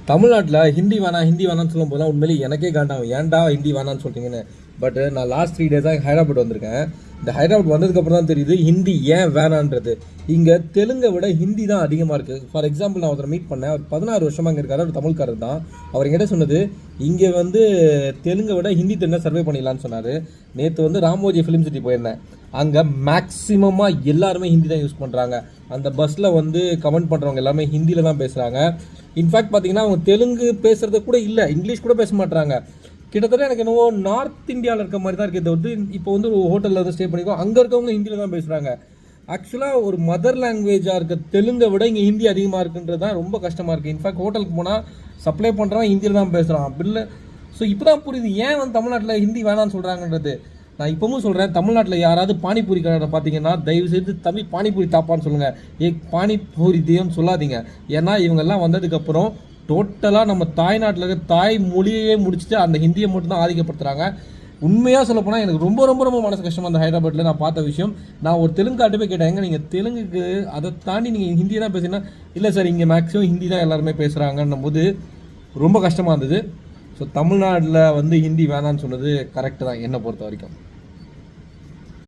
தமிழ்நாட்டில் ஹிந்தி வேணாம்னு சொல்லும் போது தான் உண்மையிலேயே எனக்கே காண்டாகும், ஏன்டா ஹிந்தி வேணான்னு சொல்கிறீங்கன்னு. பட் நான் லாஸ்ட் 3 டேஸாக ஹைதராபாத் வந்திருக்கேன். இந்த ஹைதராபாத் வந்ததுக்கப்புறம் தான் தெரியுது ஹிந்தி ஏன் வேணான்றது. இங்கே தெலுங்கை விட ஹிந்தி தான் அதிகமாக இருக்குது. ஃபார் எக்ஸாம்பிள், நான் ஒருத்தரை மீட் பண்ணேன். அவர் 16 வருஷமாக இங்கே இருக்காரு. ஒரு தமிழ்காரர் தான். அவர் என்கிட்ட சொன்னது, இங்கே தெலுங்கை விட ஹிந்தி தெரிஞ்சால் சர்வே பண்ணிடலான்னு சொன்னார். நேற்று ராமோஜி ஃபிலிம் சிட்டி போயிருந்தேன். அங்கே மேக்ஸிமமாக எல்லாருமே ஹிந்தி தான் யூஸ் பண்ணுறாங்க. அந்த பஸ்ஸில் கமெண்ட் பண்ணுறவங்க எல்லாமே ஹிந்தியில் தான் பேசுகிறாங்க. இன்ஃபேக்ட் பார்த்தீங்கன்னா அவங்க தெலுங்கு பேசுகிறது கூட இல்லை, இங்கிலீஷ் கூட பேச மாட்டாங்க. கிட்டத்தட்ட எனக்கு என்னவோ நார்த் இந்தியாவில் இருக்க மாதிரி தான் இருக்குது. இப்போ ஒரு ஹோட்டலில் ஸ்டே பண்ணிக்கோ, அங்கே இருக்கவங்க ஹிந்தியில் தான் பேசுகிறாங்க. ஆக்சுவலாக ஒரு மதர் லாங்குவேஜாக இருக்க தெலுங்கை விட இங்கே ஹிந்தி அதிகமாக இருக்குன்றது தான் ரொம்ப கஷ்டமாக இருக்குது. இன்ஃபேக்ட் ஹோட்டலுக்கு போனால் சப்ளை பண்ணுறவன் ஹிந்தியில் தான் பேசுகிறான், அப்படி இல்லை. ஸோ இப்போ தான் புரியுது ஏன் தமிழ்நாட்டில் ஹிந்தி வேணான்னு சொல்கிறாங்கன்றது. நான் இப்பவும் சொல்கிறேன், தமிழ்நாட்டில் யாராவது பானிபூரி கடை பார்த்தீங்கன்னா தயவுசெய்து தம்பி பானிபூரி தாப்பான்னு சொல்லுங்கள், பானிபூரி தெய்வம்னு சொல்லாதீங்க. ஏன்னா இவங்கெல்லாம் வந்ததுக்கப்புறம் டோட்டலாக நம்ம தாய்நாட்டில் இருக்க தாய் மொழியே முடிச்சுட்டு அந்த ஹிந்தியை மட்டும் தான் ஆதிக்கப்படுத்துகிறாங்க. உண்மையாக சொல்ல போனால் எனக்கு ரொம்ப ரொம்ப ரொம்ப மனசு கஷ்டமாக அந்த ஹைதராபாத்தில் நான் பார்த்த விஷயம். நான் ஒரு தெலுங்காட்டு போய் கேட்டேன், எங்கே நீங்கள் தெலுங்குக்கு அதை தாண்டி நீங்கள் ஹிந்தி தான் பேசுனா, இல்லை சார் இங்கே மேக்ஸிமம் ஹிந்தி தான் எல்லாருமே பேசுகிறாங்கன்னும் போது ரொம்ப கஷ்டமாக இருந்தது. ஸோ தமிழ்நாட்டில் ஹிந்தி வேணான்னு சொன்னது கரெக்டு தான் என்னை பொறுத்த வரைக்கும்.